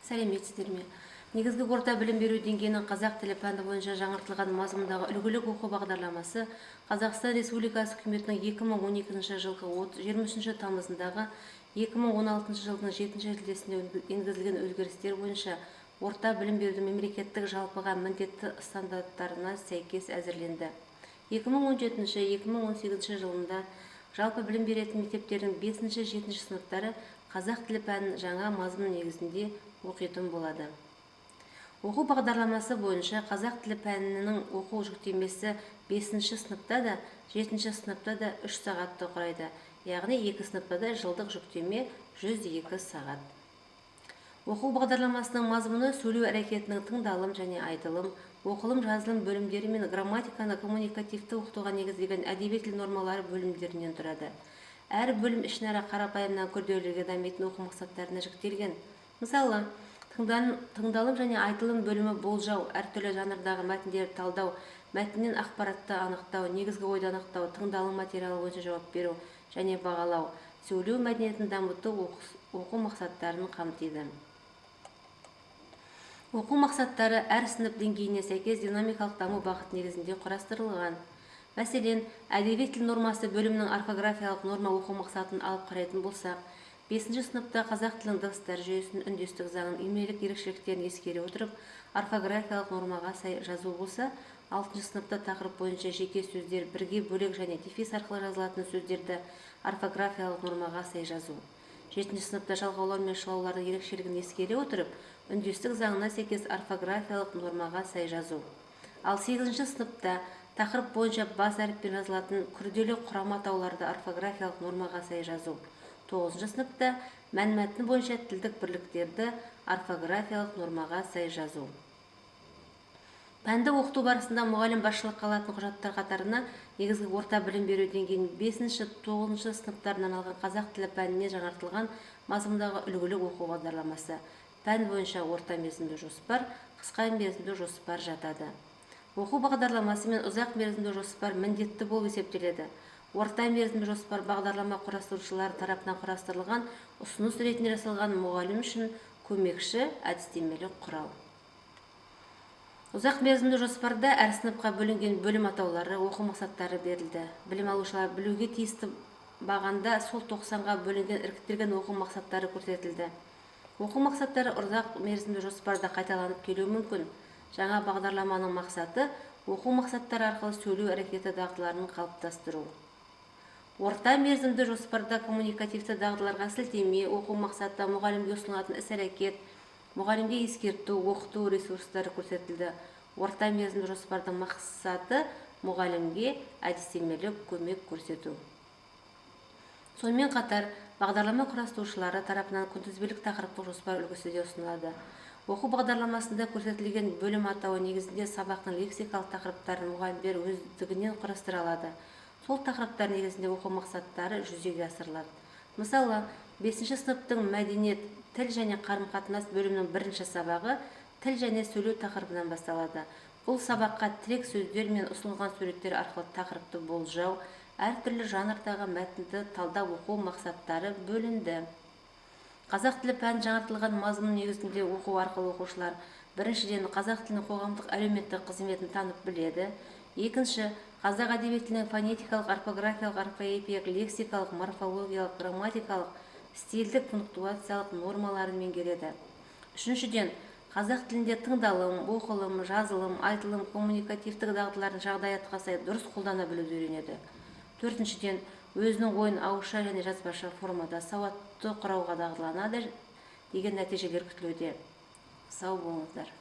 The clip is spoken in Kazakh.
Сәлеметсіздер ме? Негізгі орта білім беру деңгейінің қазақ тілі пәні бойынша жаңартылған мазмұндағы үлгілік оқу бағдарламасы Қазақстан Республикасы үкіметінің 2012 жылғы 23 тамызындағы 2016 жылдың 7 шілдесінде енгізілген өзгерістер бойынша орта білім берудің мемлекеттік жалпыға міндетті стандарттарына сәйкес әзірленді. 2017-2018 жылында жалпы білім беретін мектептердің 5-7 сыныптары қазақ тілі пәнін жаңа мазмұн негізінде оқитын болады. Оқу бағдарламасы бойынша қазақ тілі пәнінің оқу жүктемесі 5-ші сыныпта да, 7-ші сыныпта да 3 сағатты құрайды, яғни 2 сыныпта да жылдық жүктеме 102 сағат. Оқу бағдарламасының мазмұны сөйлеу әрекетінің тыңдалым және айтылым, оқылым, жазылым бөлімдері мен грамматиканы коммуникативті оқытуға негізделген әдеби тіл нормалары бөлімдерінен тұрады. Әр бөлім ішінара қарапайымнан күрделіге дамитын оқу мақсаттарына жіктелген. Мысалы, тыңдалым және айтылым бөлімі болжау, әртүрлі жанрдағы мәтіндерді талдау, мәтіннен ақпаратты анықтау, негізгі ойды анықтау, тыңдалым материалы бойынша жауап беру және бағалау, сөйлеу мәдениетін дамыту оқу мақсаттарын қамтиды. Оқу мақсаттары әр сынып деңгейіне сәйкес динамикалық даму бағыт негізінде құрастырылған. Мәселен, әдеби тіл нормасы бөлімінің орфографиялық норма оқу мақсатын алып қарайтын болсақ, 5-ші сыныпта қазақ тілінің дыбыстар жүйесінің үндестік заңын имелік ерекшеліктерін ескере отырып, орфографиялық нормаға сай жазу болса, 6-ші сыныпта тақырып бойынша жеке сөздер бірге бөлек және дефис арқылы жазылатын сөздерді орфографиялық нормаға сай жазу. 7-ші сыныпта жалғаулар мен шылаулардың ерекшелігін ескере отырып, үндестік заңына сәйкес орфографиялық нормаға сай жазу. Ал 8-ші сыныпта тақырып бойынша бас әріппен жазылатын күрделі құрам атауларды орфографиялық нормаға сай жазу. 9-ші сыныпта мәнмәтін бойынша тілдік бірліктерді орфографиялық нормаға сай жазу. Пәнді оқыту барысында мұғалім басшылыққа алатын құжаттар қатарына негізгі орта білім беру деңгейінің 5-9-ші сыныптарынан алған қазақ тілі пәніне жаңартылған мазмұндағы үлгілік оқу бағдарламасы, пән бойынша орта мерзімді жоспар, қысқа мерзімді жоспар жатады. Оқу бағдарламасы мен ұзақ мерзімді жоспар міндетті болып есептеледі. Орта мерзімді жоспар бағдарлама құрастырушылар тарапынан құрастырылған ұсыныс ретінде жасалған мұғалім үшін көмекші әдістемелік құрал. Ұзақ мерзімді жоспарда әр сыныпқа бөлінген бөлім атаулары, оқу мақсаттары берілді. Білім алушылар білуге тиісті бағанда сол 90-ға бөлінген іріктелген оқу мақсаттары көрсетілді. Оқу мақсаттары ұзақ мерзімді жоспарда қайталанып келуі мүмкін. Жаңа бағдарламаның мақсаты оқу мақсаттары арқылы сөйлеу әрекеті дағдыларын қалыптастыру. Орта мерзімді жоспарда коммуникативті дағдыларға сілтеме, оқу мақсаты, мұғалімге ұсынылатын іс-әрекет, мұғалімге ескерту, оқыту ресурстары көрсетілді. Орта мерзімді жоспардың мақсаты мұғалімге әдістемелік көмек көрсету. Сонымен қатар, бағдарлама құрастырушылары тарапынан күнтізбелік тақырыптық жоспар үлгісі де ұсынылады. Оқу бағдарламасында көрсетілген бөлім атауы негізінде сабақтың лексикалық тақырыптарын мұғалімдер өздігінен құрастыра алады. Сол тақырыптар негізінде оқу мақсаттары жүзеге асырылады. Мысалы, 5-ші сыныптың мәдениет, тіл және қарым-қатынас бөлімінің 1-ші сабағы тіл және сөйлеу тақырыбынан басталады. Бұл сабаққа тірек сөздер мен ұсынылған суреттер арқылы тақырыпты болжау, әртүрлі жанрдағы мәтінді талдау оқу мақсаттары бөлінді. Қазақ тілі пән жаңартылған мазмұн негізінде оқу арқылы оқушылар біріншіден қазақ тілінің қоғамдық әлеуметтік қызметін танып біледі. Екінші, қазақ әдеби тілінің фонетикалық, орфографиялық, орфоэпиялық, лексикалық, морфологиялық, грамматикалық, стильдік, пунктуациялық нормаларын меңгереді. Үшіншіден, қазақ тілінде тыңдалым, оқылым, жазылым, айтылым, коммуникативтік дағдыларын жағдаятқа сай дұрыс қолдана білуді үйренеді. Төртіншіден, өзінің ойын ауызша және жазбаша формада сауатты құрауға дағдыланады деген нәтижелер күтілуде. Сау болыңыздар.